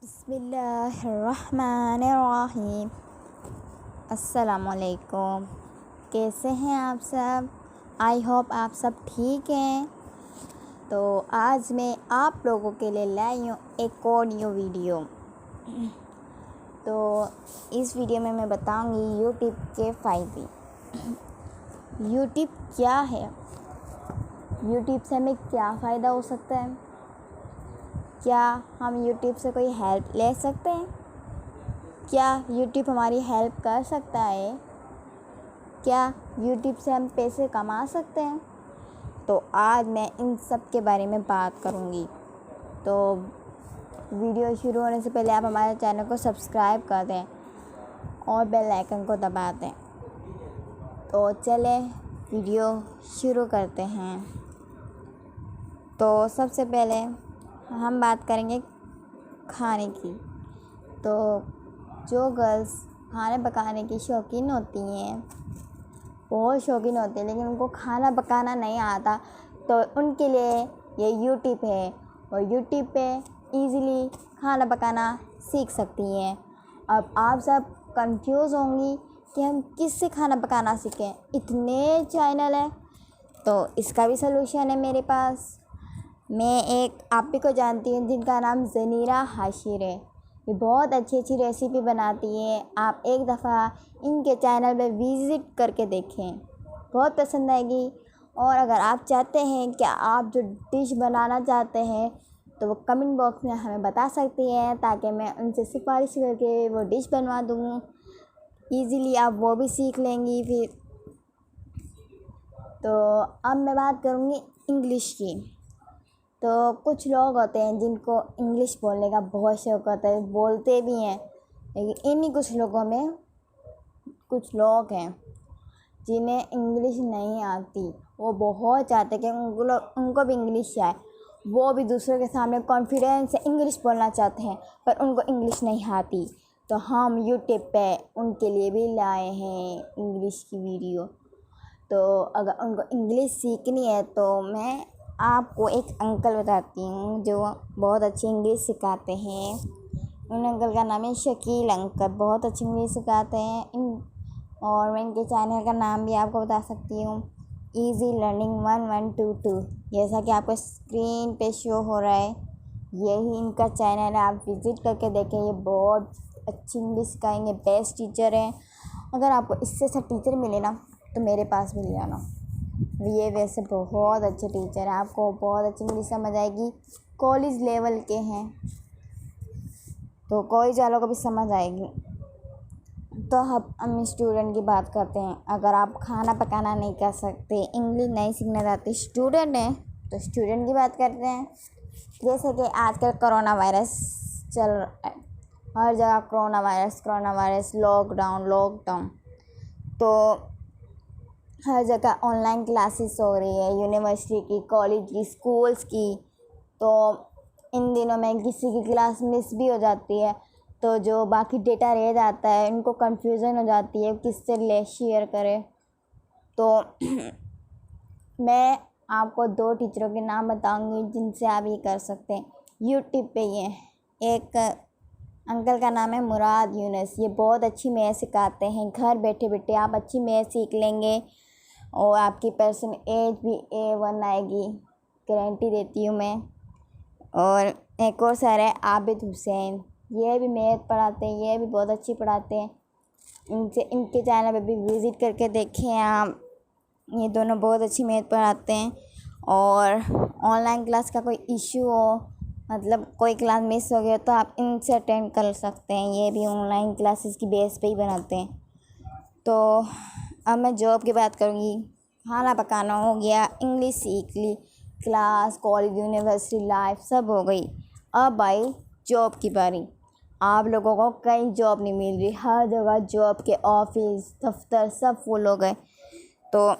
बिस्मिल्लाहिर्रहमानिर्रहीम। अस्सलामुअलैकुम। कैसे हैं आप सब? आई होप आप सब ठीक हैं। तो आज मैं आप लोगों के लिए लाई हूँ एक और न्यू वीडियो। तो इस वीडियो में मैं बताऊँगी यूट्यूब के फ़ायदे। यूट्यूब क्या है, यूट्यूब से हमें क्या फ़ायदा हो सकता है, क्या हम यूट्यूब से कोई हेल्प ले सकते हैं, क्या यूट्यूब हमारी हेल्प कर सकता है, क्या यूट्यूब से हम पैसे कमा सकते हैं। तो आज मैं इन सब के बारे में बात करूँगी। तो वीडियो शुरू होने से पहले आप हमारे चैनल को सब्सक्राइब कर दें और बेल आइकन को दबा दें। तो चलें वीडियो शुरू करते हैं। तो सबसे पहले हम बात करेंगे खाने की। तो जो गर्ल्स खाने पकाने की शौकीन होती हैं, बहुत शौकीन होती हैं, लेकिन उनको खाना पकाना नहीं आता, तो उनके लिए ये यूट्यूब है और यूट्यूब पे इजीली खाना पकाना सीख सकती हैं। अब आप सब कंफ्यूज होंगी कि हम किससे खाना पकाना सीखें, इतने चैनल हैं। तो इसका भी सलूशन है मेरे पास। मैं एक आप ही को जानती हूँ जिनका नाम ज़नीरा हाशिर है। ये बहुत अच्छी अच्छी रेसिपी बनाती है। आप एक दफ़ा इनके चैनल पे विज़िट करके देखें, बहुत पसंद आएगी। और अगर आप चाहते हैं कि आप जो डिश बनाना चाहते हैं तो वो कमेंट बॉक्स में हमें बता सकती हैं, ताकि मैं उनसे सिफारिश करके वो डिश बनवा दूँ। ईज़िली आप वो भी सीख लेंगी फिर। तो अब मैं बात करूँगी इंग्लिश की। तो कुछ लोग होते हैं जिनको इंग्लिश बोलने का बहुत शौक़ होता है, बोलते भी हैं, लेकिन इन्हीं कुछ लोगों में कुछ लोग हैं जिन्हें इंग्लिश नहीं आती। वो बहुत चाहते हैं कि उनको भी इंग्लिश आए। वो भी दूसरों के सामने कॉन्फिडेंस से इंग्लिश बोलना चाहते हैं, पर उनको इंग्लिश नहीं आती। तो हम यूट्यूब पे उनके लिए भी लाए हैं इंग्लिश की वीडियो। तो अगर उनको इंग्लिश सीखनी है तो मैं आपको एक अंकल बताती हूँ जो बहुत अच्छी इंग्लिश सिखाते हैं। उन अंकल का नाम है शकील अंकल, बहुत अच्छी इंग्लिश सिखाते हैं। और मैं इनके चैनल का नाम भी आपको बता सकती हूँ, ईज़ी लर्निंग 1122। जैसा कि आपको स्क्रीन पे शो हो रहा है, यही इनका चैनल है। आप विज़िट करके देखें, ये बहुत अच्छी इंग्लिश सिखाएंगे, बेस्ट टीचर हैं। अगर आपको इससे अच्छा टीचर मिले ना तो मेरे पास भी ले आना। ये वैसे बहुत अच्छे टीचर हैं, आपको बहुत अच्छी इंग्लिश समझ आएगी। कॉलेज लेवल के हैं तो कॉलेज वालों को भी समझ आएगी। तो अब हम स्टूडेंट की बात करते हैं। अगर आप खाना पकाना नहीं कर सकते, इंग्लिश नहीं सीखना चाहते, स्टूडेंट हैं, तो स्टूडेंट की बात करते हैं। जैसे कि आजकल कोरोना वायरस चल रहा है, हर जगह कोरोना वायरस, लॉकडाउन। तो हर जगह ऑनलाइन क्लासेस हो रही है, यूनिवर्सिटी की, कॉलेज की, स्कूल्स की। तो इन दिनों में किसी की क्लास मिस भी हो जाती है, तो जो बाकी डेटा रह जाता है उनको कंफ्यूजन हो जाती है किससे ले शेयर करें। तो मैं आपको 2 टीचरों के नाम बताऊंगी जिनसे आप ये कर सकते हैं यूट्यूब पे। ये एक अंकल का नाम है मुराद यूनस, ये बहुत अच्छी मैथ सिखाते हैं। घर बैठे बैठे आप अच्छी मैथ सीख लेंगे और आपकी परसेंटेज भी A1 आएगी, गारंटी देती हूँ मैं। और एक और सर है आबिद हुसैन, ये भी मैथ पढ़ाते हैं, ये भी बहुत अच्छी पढ़ाते हैं। इनके चैनल पे भी विज़िट करके देखें आप। ये दोनों बहुत अच्छी मैथ पढ़ाते हैं। और ऑनलाइन क्लास का कोई इशू हो, मतलब कोई क्लास मिस हो गया, तो आप इनसे अटेंड कर सकते हैं। ये भी ऑनलाइन क्लासेस की बेस पे ही बनाते हैं। तो अब मैं जॉब की बात करूँगी। खाना पकाना हो गया, इंग्लिश सीख ली, क्लास, कॉलेज, यूनिवर्सिटी लाइफ सब हो गई। अब आई जॉब की बारी। आप लोगों को कहीं जॉब नहीं मिल रही, हर जगह जॉब के ऑफिस, दफ्तर सब फुल हो गए। तो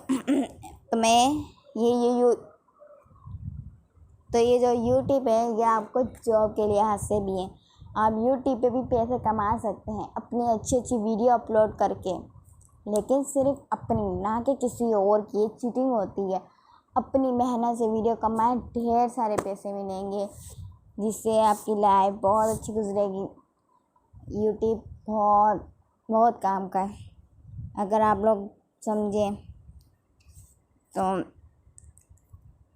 मैं ये जो यूट्यूब है, ये आपको जॉब के लिहाज से भी है। आप यूट्यूब पे भी पैसे कमा सकते हैं अपनी अच्छी अच्छी वीडियो अपलोड करके, लेकिन सिर्फ अपनी, ना कि किसी और की। चीटिंग होती है। अपनी मेहनत से वीडियो कमाएं, ढेर सारे पैसे मिलेंगे। जिससे आपकी लाइफ बहुत अच्छी गुजरेगी। यूट्यूब बहुत बहुत काम का है, अगर आप लोग समझें तो।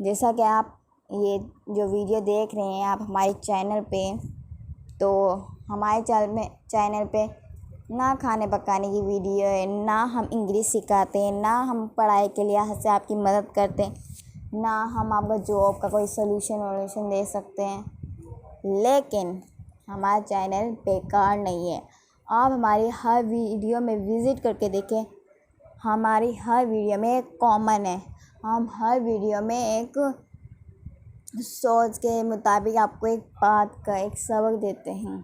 जैसा कि आप ये जो वीडियो देख रहे हैं आप हमारे चैनल पे, तो हमारे चैनल पे ना खाने पकाने की वीडियो है, ना हम इंग्लिश सिखाते हैं, ना हम पढ़ाई के लिहाज से आपकी मदद करते हैं, ना हम आपका जॉब का कोई सोल्यूशन दे सकते हैं। लेकिन हमारा चैनल बेकार नहीं है। आप हमारी हर वीडियो में विज़िट करके देखें, हमारी हर वीडियो में एक कॉमन है। हम हर वीडियो में एक सोच के मुताबिक आपको एक बात का एक सबक देते हैं।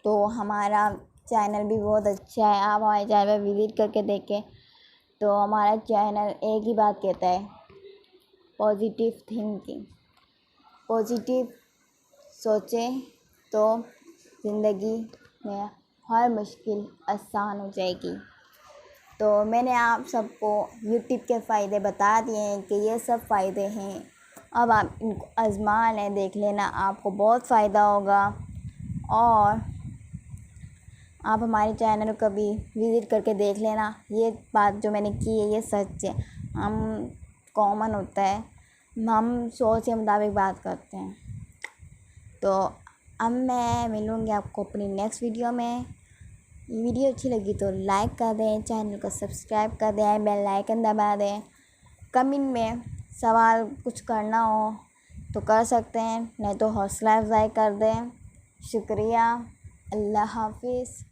तो हमारा चैनल भी बहुत अच्छा है, आप हमारे चैनल पर विज़िट करके देखें। तो हमारा चैनल एक ही बात कहता है, पॉजिटिव थिंकिंग। पॉजिटिव सोचें तो ज़िंदगी में हर मुश्किल आसान हो जाएगी। तो मैंने आप सबको यूट्यूब के फ़ायदे बता दिए हैं कि ये सब फ़ायदे हैं। अब आप इनको आज़मा लें, देख लेना, आपको बहुत फ़ायदा होगा। और आप हमारे चैनल को भी विज़िट करके देख लेना। ये बात जो मैंने की है ये सच है। हम कॉमन होता है, हम सोच के मुताबिक बात करते हैं। तो अब मैं मिलूँगी आपको अपनी नेक्स्ट वीडियो में। ये वीडियो अच्छी लगी तो लाइक कर दें, चैनल को सब्सक्राइब कर दें, बेल आइकन दबा दें। कमेंट में सवाल कुछ करना हो तो कर सकते हैं, नहीं तो हौसला अफजाई कर दें। शुक्रिया, अल्लाह हाफिज़।